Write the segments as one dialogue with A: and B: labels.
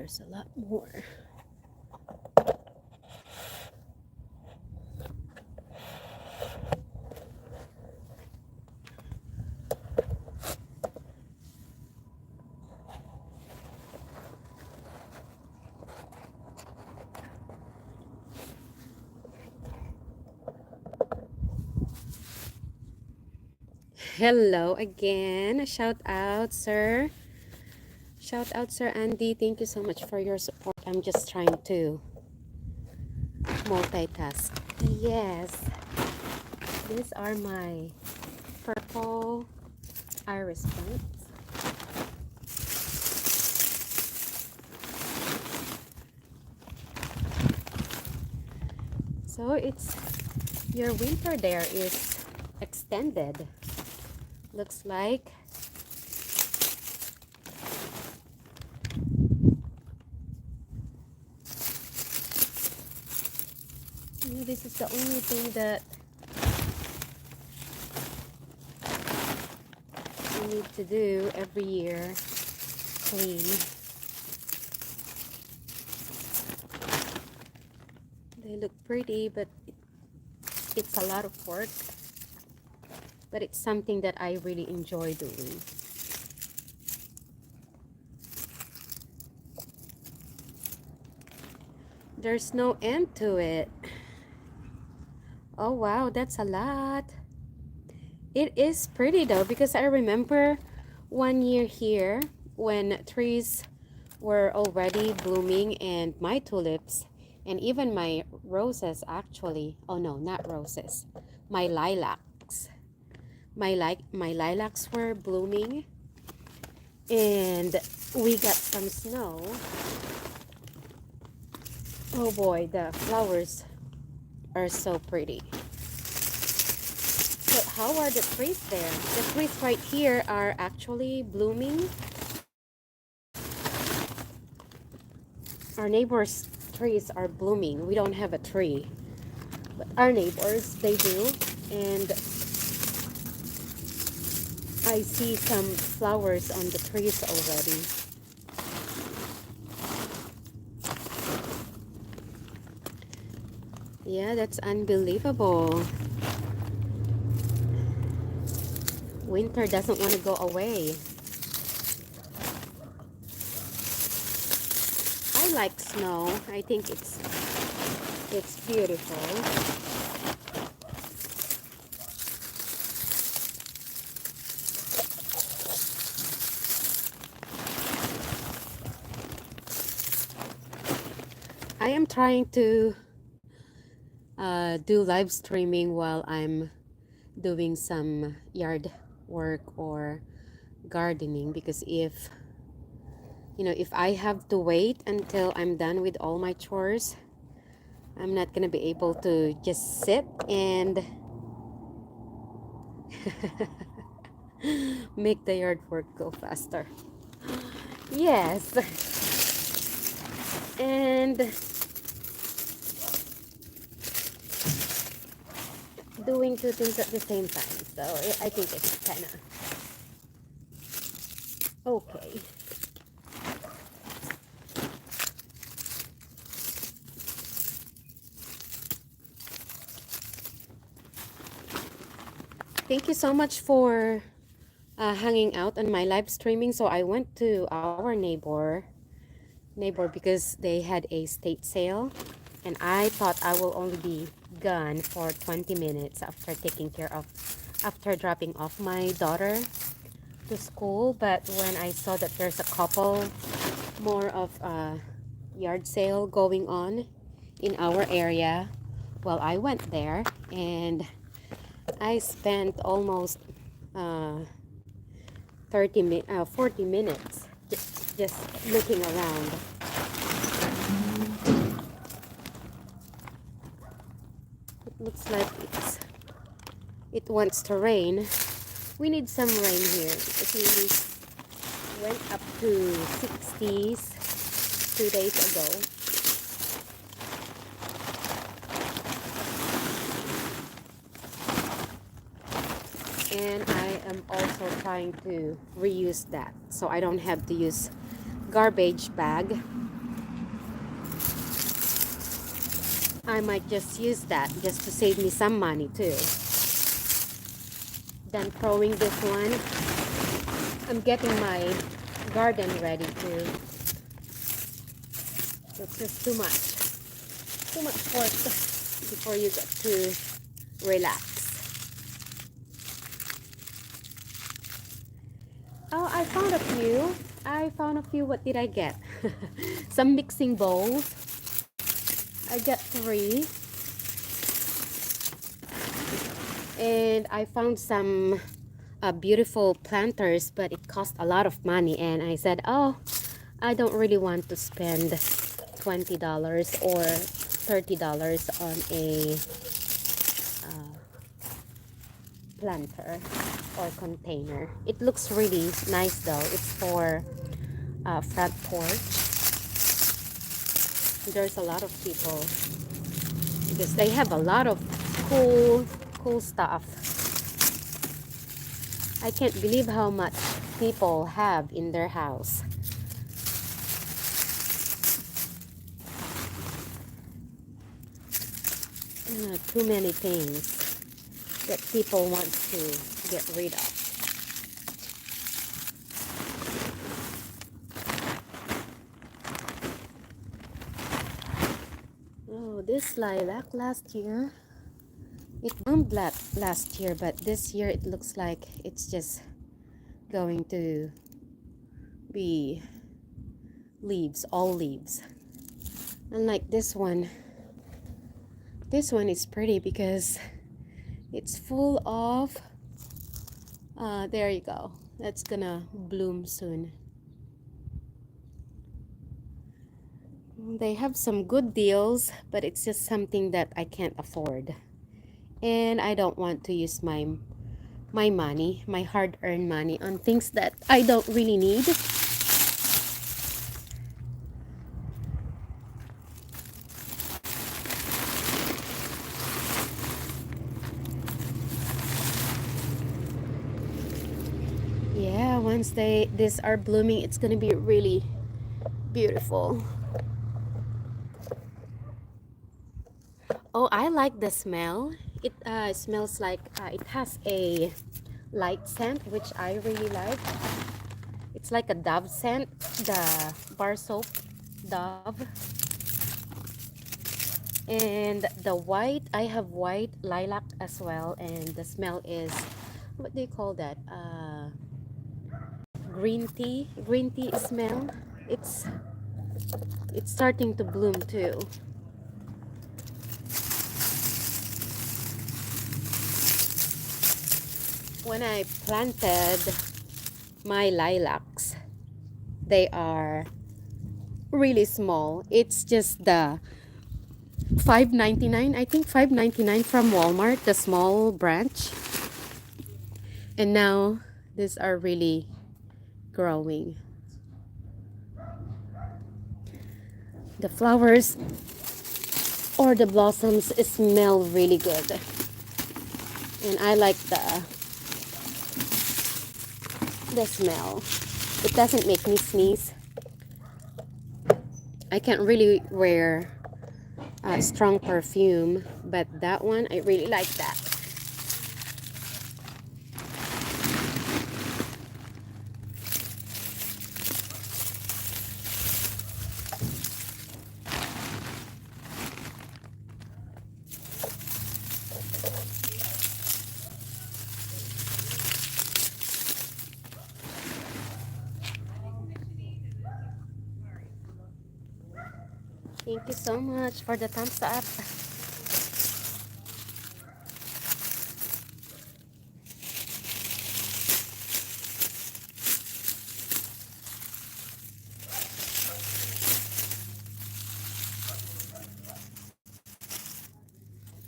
A: there's a lot more. Hello again. Shout out, sir. Shout out, Sir Andy. Thank you so much for your support. I'm just trying to multitask. Yes, these are my purple iris plants. So it's your winter there is extended. Looks like. Yeah, this is the only thing that we need to do every year. Clean. They look pretty, but it's a lot of work. But it's something that I really enjoy doing. There's no end to it. Oh wow, that's a lot. It is pretty though, because I remember one year here when trees were already blooming, and my tulips and even my roses actually, oh no, not roses, my lilacs. My lilacs were blooming, and we got some snow. Oh boy, the flowers are so pretty. So how are the trees there? The trees right here are actually blooming. Our neighbors' trees are blooming. We don't have a tree, but our neighbors, they do. And I see some flowers on the trees already. Yeah, that's unbelievable. Winter doesn't want to go away. I like snow. I think it's beautiful. I am trying to do live streaming while I'm doing some yard work or gardening, because if I have to wait until I'm done with all my chores, I'm not gonna be able to just sit and make the yard work go faster. Yes, and doing two things at the same time, so I think it's kind of okay. Thank you so much for hanging out on my live streaming. So I went to our neighbor because they had a state sale, and I thought I will only be gone for 20 minutes after dropping off my daughter to school. But when I saw that there's a couple more of yard sale going on in our area, well, I went there and I spent almost 40 minutes just looking around. It looks like it wants to rain. We need some rain here because we went up to 60s 2 days ago. And I am also trying to reuse that, so I don't have to use garbage bag I might just use that just to save me some money too. Then throwing this one, I'm getting my garden ready too. It's just too much work before you get to relax. Oh, I found a few. What did I get? Some mixing bowls. I got 3. And I found some beautiful planters, but it cost a lot of money. And I said, oh, I don't really want to spend $20 or $30 on a planter or container. It looks really nice though. It's for front porch. There's a lot of people because they have a lot of cool stuff. I can't believe how much people have in their house. Too many things that people want to get rid of. Oh, this lilac last year, it bloomed last year, but this year it looks like it's just going to be leaves, all leaves. Unlike this one is pretty because it's full of there you go, that's gonna bloom soon. They have some good deals, but it's just something that I can't afford, and I don't want to use my money, my hard-earned money, on things that I don't really need. Yeah, once these are blooming, it's gonna be really beautiful. Oh, I like the smell. It smells like it has a light scent, which I really like. It's like a Dove scent, the bar soap Dove. And the white, I have white lilac as well, and the smell is, what do you call that? Green tea smell. It's starting to bloom too. When I planted my lilacs, they are really small. It's just the $5.99, I think $5.99 from Walmart, the small branch. And now these are really growing. The flowers or the blossoms smell really good, and I like the smell. It doesn't make me sneeze. I can't really wear strong perfume, but that one, I really like that. Thank you so much for the thumbs up.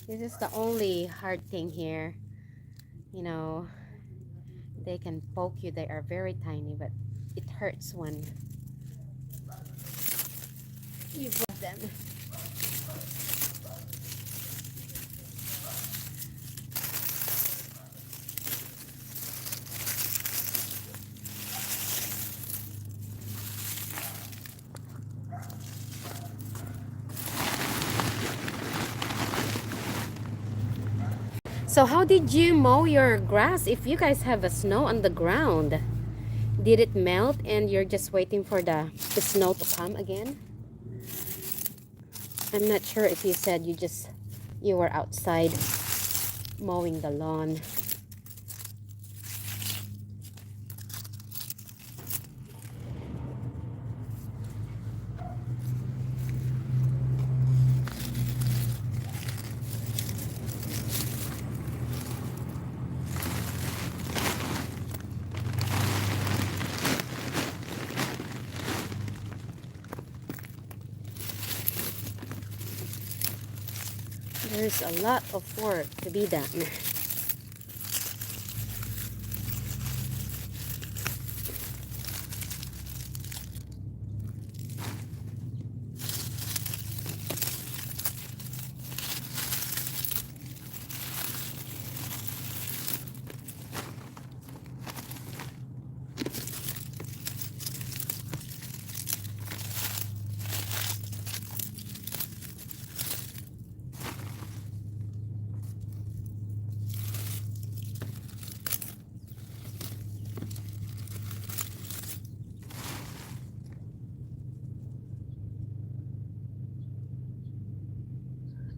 A: This is the only hard thing here. You know, they can poke you. They are very tiny, but it hurts when you rub them. So how did you mow your grass if you guys have a snow on the ground? Did it melt and you're just waiting for the snow to come again? I'm not sure if you said you were outside mowing the lawn. There's a lot of work to be done.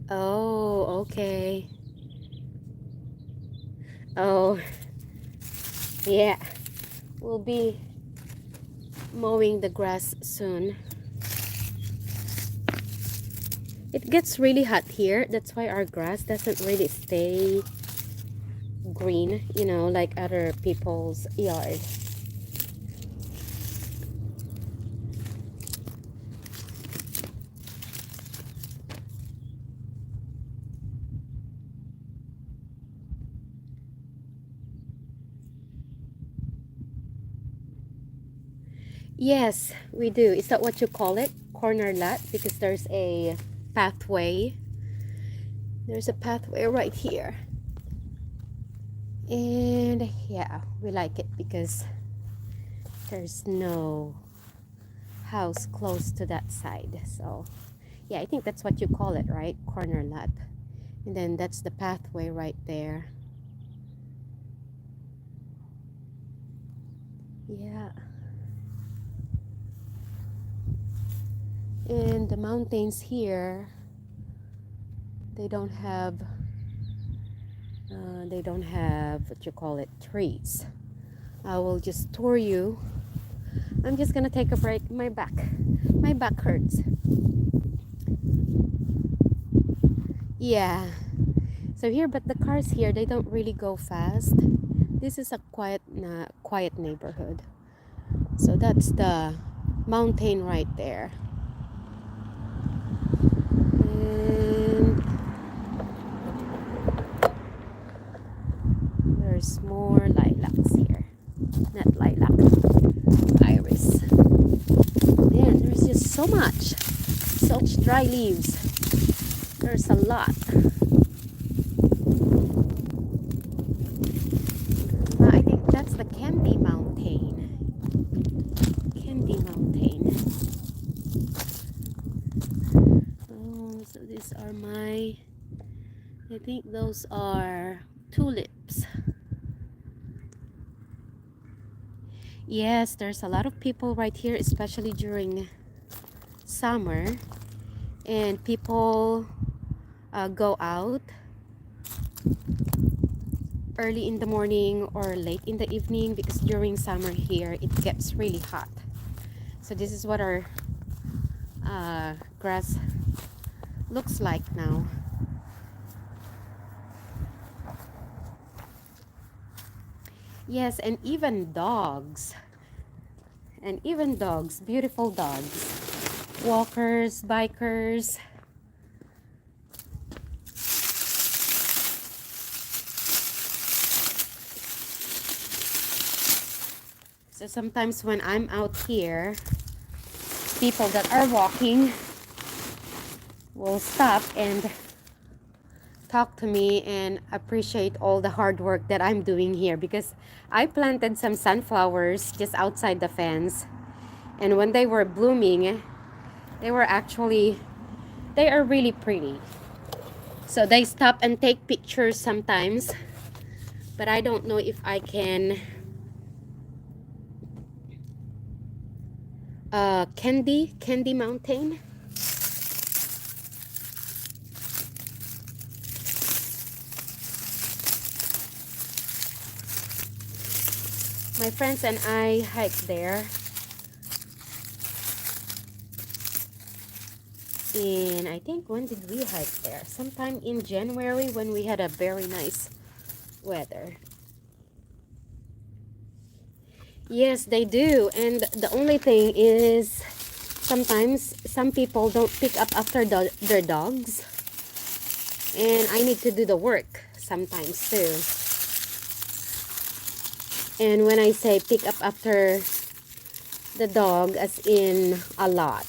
A: Oh, okay. Oh, yeah. We'll be mowing the grass soon. It gets really hot here. That's why our grass doesn't really stay green, you know, like other people's yard. Yes, we do. Is that what you call it? Corner lot? Because there's a pathway. There's a pathway right here. And yeah, we like it because there's no house close to that side. So yeah, I think that's what you call it, right? Corner lot. And then that's the pathway right there. Yeah. And the mountains here, they don't have what you call it, trees. I will just tour you. I'm just gonna take a break. My back hurts. Yeah. So here, but the cars here, they don't really go fast. This is a quiet neighborhood. So that's the mountain right there. And there's more lilacs here. Not lilac, iris. Man, there's just so much dry leaves. There's a lot. I think that's the Candy Mountain. Candy Mountain. Oh, so these are I think those are tulips. Yes, there's a lot of people right here, especially during summer. And people go out early in the morning or late in the evening because during summer here it gets really hot. So this is what our grass looks like now. Yes, and even dogs, beautiful dogs, walkers, bikers. So sometimes when I'm out here, people that are walking will stop and talk to me and appreciate all the hard work that I'm doing here, because I planted some sunflowers just outside the fence, and when they were blooming, they are really pretty. So they stop and take pictures sometimes, but I don't know if I can. Candy Mountain. My friends and I hiked there in, I think, when did we hike there? Sometime in January when we had a very nice weather. Yes, they do. And the only thing is sometimes some people don't pick up after their dogs. And I need to do the work sometimes too. And when I say pick up after the dog, as in a lot.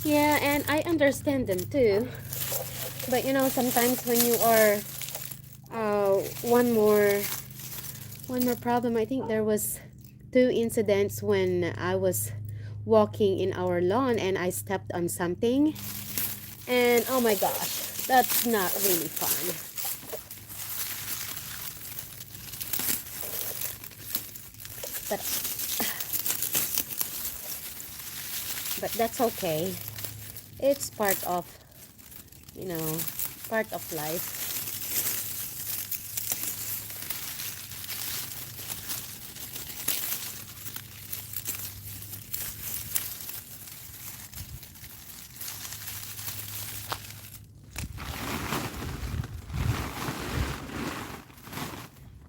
A: Yeah, and I understand them too. But you know, sometimes when you are one more problem. I think there was 2 incidents when I was walking in our lawn and I stepped on something, and oh my gosh, that's not really fun. But that's okay. It's part of, you know, part of life.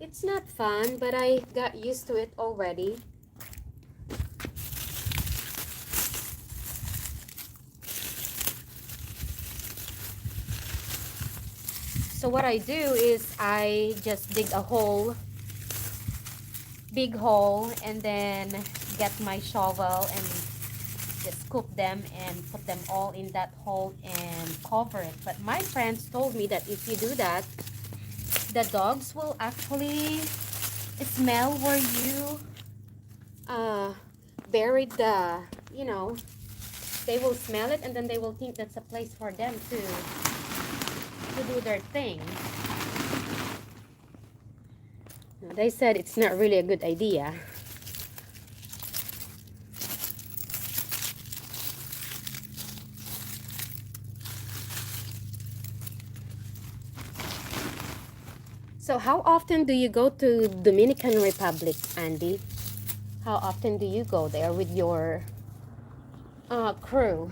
A: It's not fun, but I got used to it already. So what I do is I just dig a hole, big hole, and then get my shovel and just scoop them and put them all in that hole and cover it. But my friends told me that if you do that, the dogs will actually smell where you uh, buried the, you know, they will smell it and then they will think that's a place for them to do their thing. They said it's not really a good idea. So how often do you go to Dominican Republic, Andy? How often do you go there with your crew?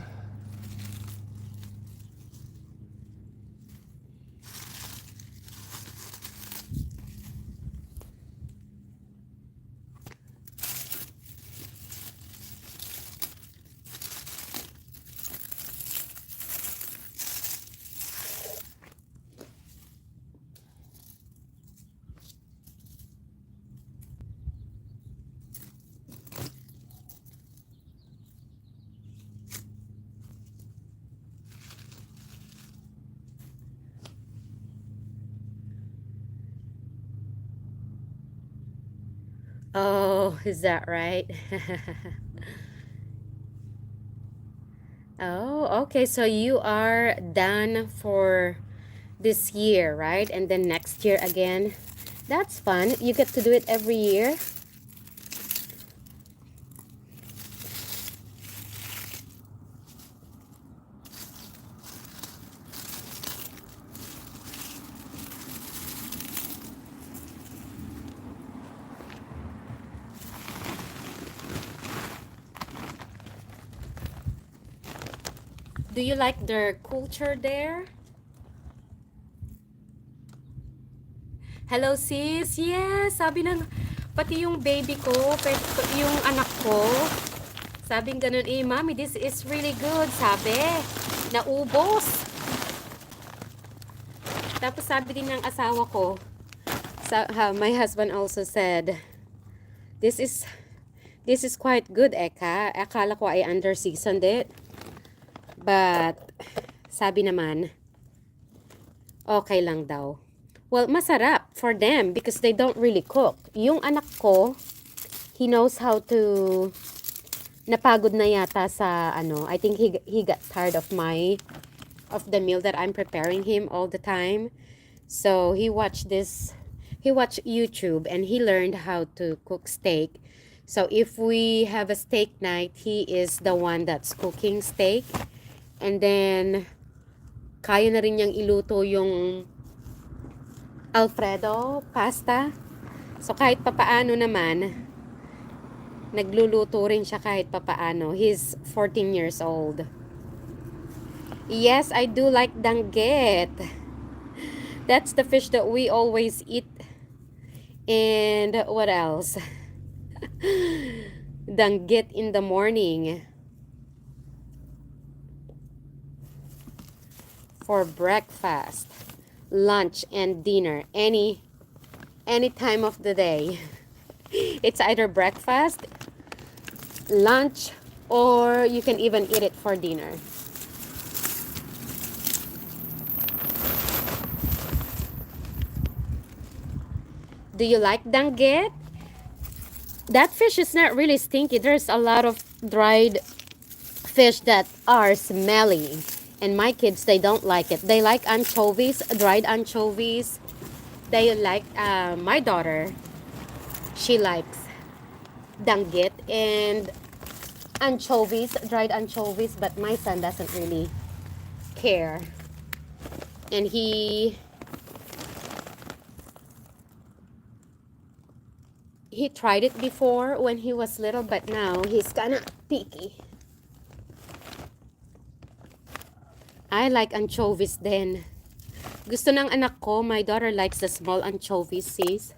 A: Oh, is that right? Oh, okay. So you are done for this year, right? And then next year again. That's fun. You get to do it every year. Do you like their culture there? Hello sis, yes, sabi ng, pati yung baby ko, yung anak ko, sabing ganun, eh, mommy, this is really good, sabi, naubos. Tapos sabi din ng asawa ko, my husband also said, this is, this is quite good, Eka. Akala ko ay under-seasoned it. But, sabi naman, okay lang daw. Well, masarap for them because they don't really cook. Yung anak ko, he knows how to, napagod na yata sa, I think he got tired of the meal that I'm preparing him all the time. So, he watched YouTube and he learned how to cook steak. So, if we have a steak night, he is the one that's cooking steak. And then, kaya na rin niyang iluto yung Alfredo pasta. So, kahit papaano naman, nagluluto rin siya kahit papaano. He's 14 years old. Yes, I do like danggit. That's the fish that we always eat. And what else? Danggit in the morning. For breakfast, lunch, and dinner. Any time of the day. It's either breakfast, lunch, or you can even eat it for dinner. Do you like danggit? That fish is not really stinky. There's a lot of dried fish that are smelly. And my kids, they don't like it. They like anchovies, dried anchovies. They like, my daughter, she likes danggit and anchovies, dried anchovies. But my son doesn't really care. And he tried it before when he was little, but now he's kind of picky. I like anchovies then. Gusto ng anak ko, my daughter likes the small anchovies, sis.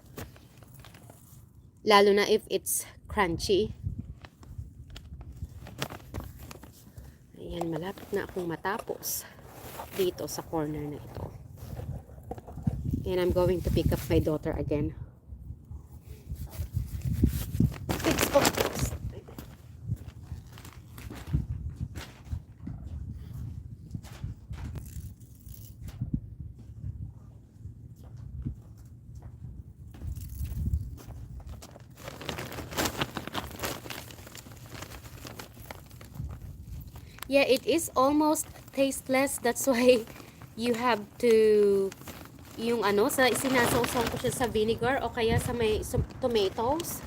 A: Lalo na if it's crunchy. Ayan, malapit na akong matapos dito sa corner na ito. And I'm going to pick up my daughter again. Yeah, it is almost tasteless. That's why you have to, yung sinasawsaw ko siya sa vinegar o kaya sa may tomatoes.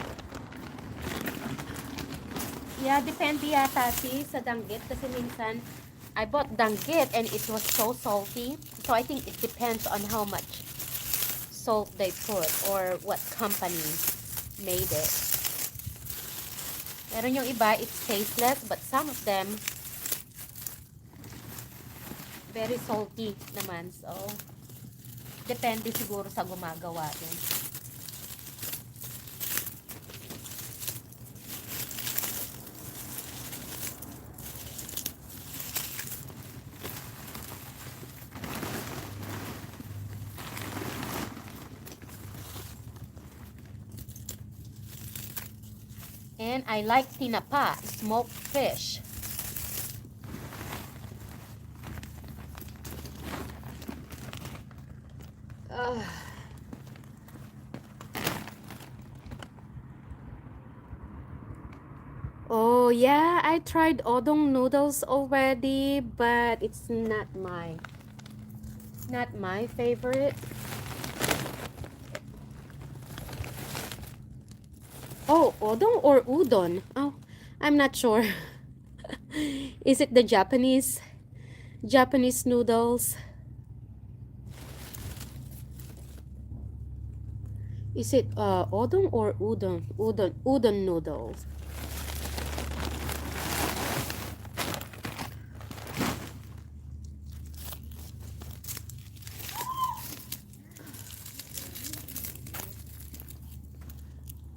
A: Yeah, depende yata sa danggit kasi minsan I bought danggit and it was so salty. So I think it depends on how much salt they put or what company made it. Meron yung iba, it's tasteless, but some of them very salty naman. So, depende siguro sa gumagawa din. And I like tinapa, smoked fish. Oh yeah, I tried odong noodles already, but it's not my favorite. Oh, odong or udon? Oh, I'm not sure. Is it the Japanese noodles? Is it odong or udon? Udon noodles.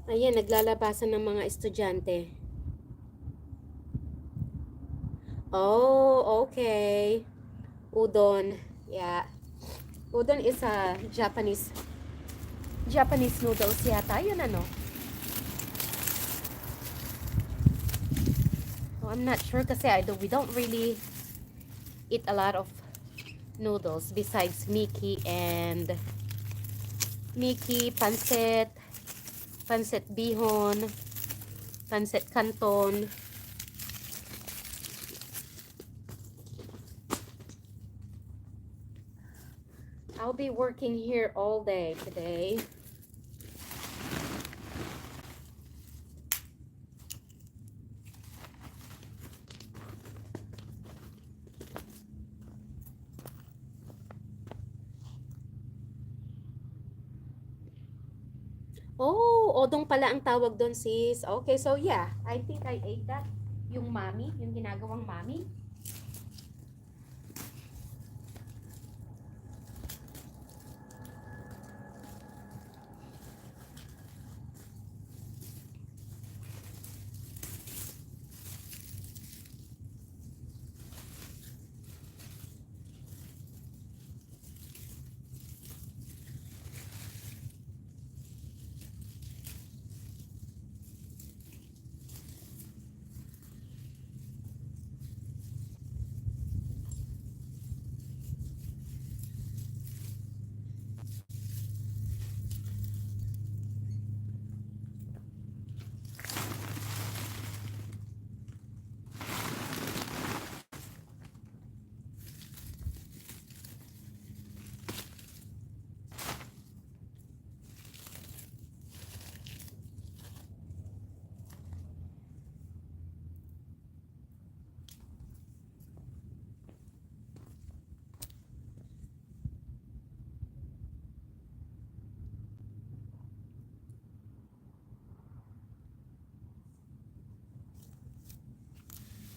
A: Ayan, naglalabasan ng mga estudyante. Oh, okay. Udon. Yeah. Udon is a Japanese noodles yata. Yun ano. Oh, I'm not sure kasi we don't really eat a lot of noodles besides Miki, pancit bihon, pancit canton. I'll be working here all day today. Oh, odong pala ang tawag doon, sis. Okay, so yeah, I think I ate that. Yung mami, yung ginagawang mami.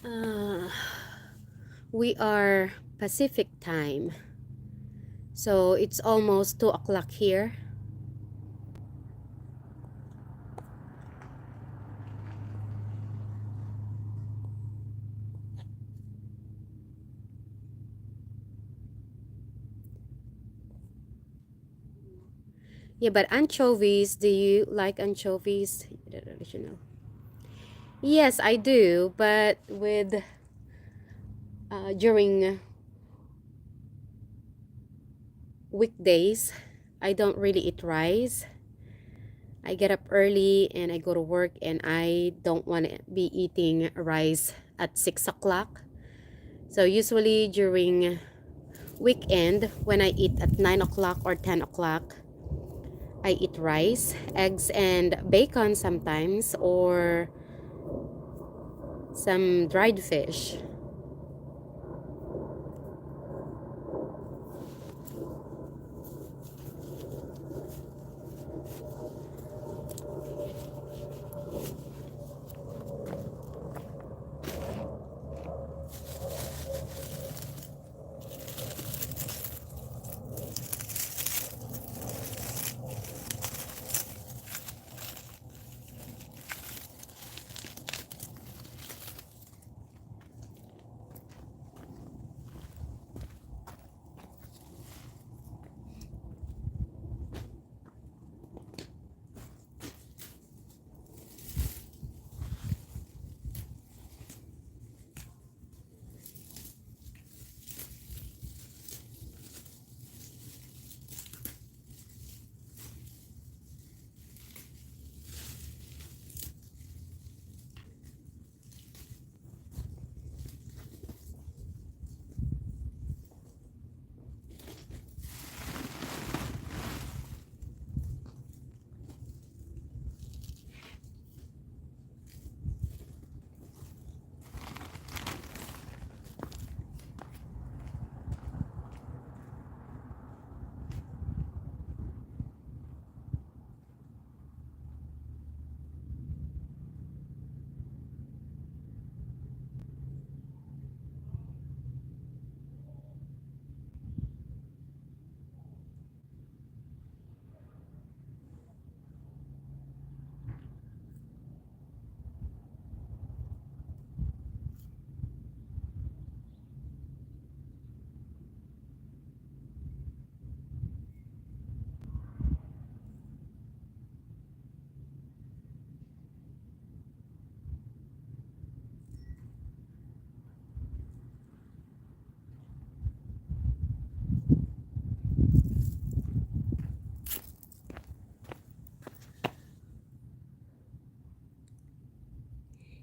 A: Uh, we are Pacific time. So it's almost 2 o'clock here. Yeah, but anchovies, do you like anchovies? The original. Yes, I do, but with during weekdays, I don't really eat rice. I get up early and I go to work and I don't want to be eating rice at 6 o'clock. So usually during weekend, when I eat at 9 o'clock or 10 o'clock, I eat rice, eggs, and bacon sometimes, or some dried fish.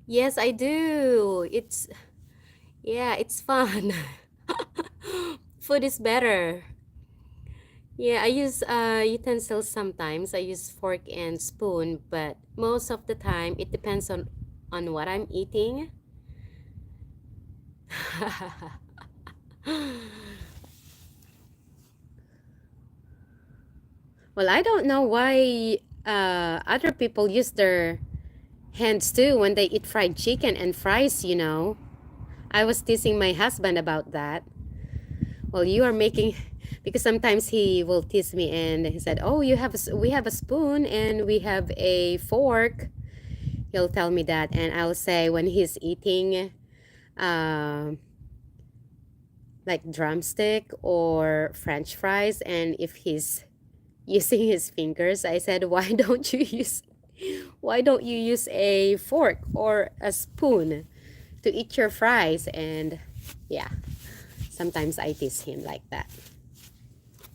A: Yes, I do. Yeah, it's fun. Food is better. Yeah, I use utensils sometimes. I use fork and spoon, but most of the time it depends on what I'm eating. Well, I don't know why other people use their hands too when they eat fried chicken and fries. I was teasing my husband about that. Well, you are making because sometimes he will tease me and he said, "Oh, we have a spoon and we have a fork." He'll tell me that, and I'll say when he's eating um like drumstick or French fries, and if he's using his fingers, I said, why don't you use a fork or a spoon to eat your fries? And yeah, sometimes I tease him like that.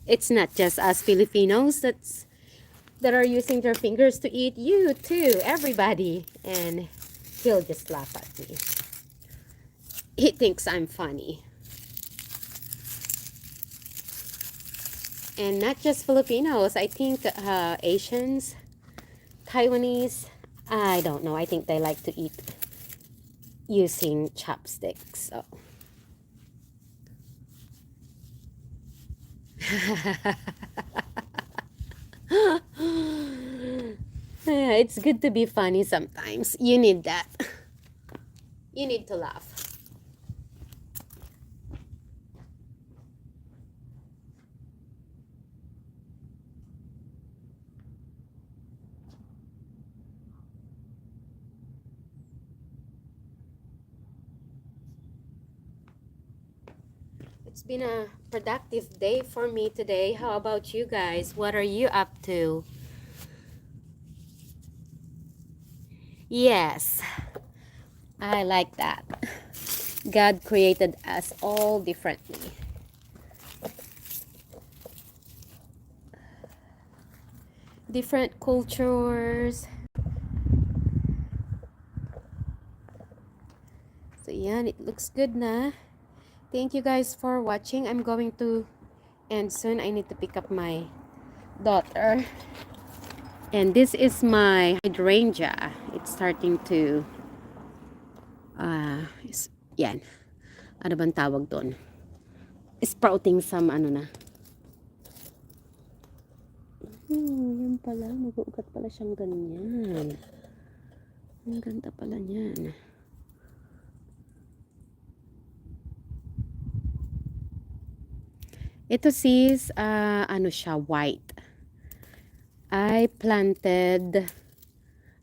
A: It's not just us Filipinos that are using their fingers to eat. You too, everybody. And he'll just laugh at me. He thinks I'm funny. And not just Filipinos, I think Asians, Taiwanese, I don't know. I think they like to eat using chopsticks. So. Yeah, it's good to be funny sometimes. You need that. You need to laugh. It's been a productive day for me today. How about you guys? What are you up to? Yes, I like that. God created us all differently. Different cultures. So yan, it looks good na. Thank you guys for watching. I'm going to end soon. I need to pick up my daughter. And this is my hydrangea. It's starting to yan. Ano bang tawag doon? Sprouting some ano na. Yan pala. Mag-uugat pala siyang ganyan. Ang ganda pala niyan. Ito sis, ano siya, white. I planted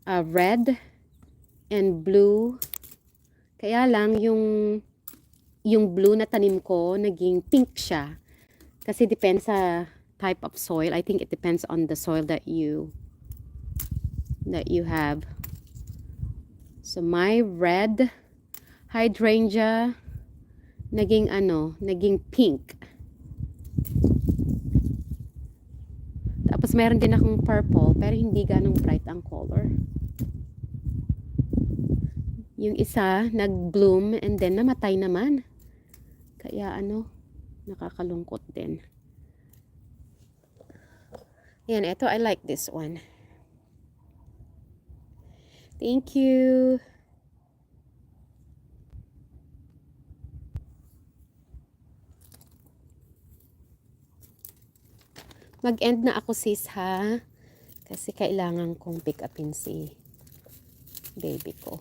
A: red and blue. Kaya lang yung blue na tanim ko, naging pink siya. Kasi depends sa type of soil. I think it depends on the soil that you have. So my red hydrangea naging pink. Tapos meron din akong purple pero hindi ganong bright ang color. Yung isa nag-bloom and then namatay naman. Kaya nakakalungkot din. Yan, ito I like this one. Thank you. Mag-end na ako sis ha. Kasi kailangan kong pick upin si baby ko.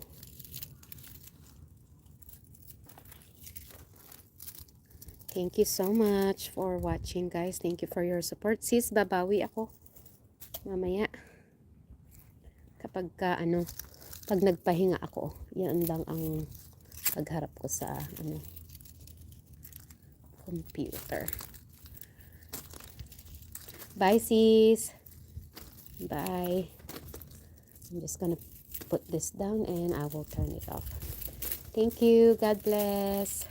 A: Thank you so much for watching guys. Thank you for your support. Sis, babawi ako mamaya. Kapag pag nagpahinga ako, yan lang ang pagharap ko sa computer. Bye sis. Bye. I'm just gonna put this down and I will turn it off. Thank you. God bless.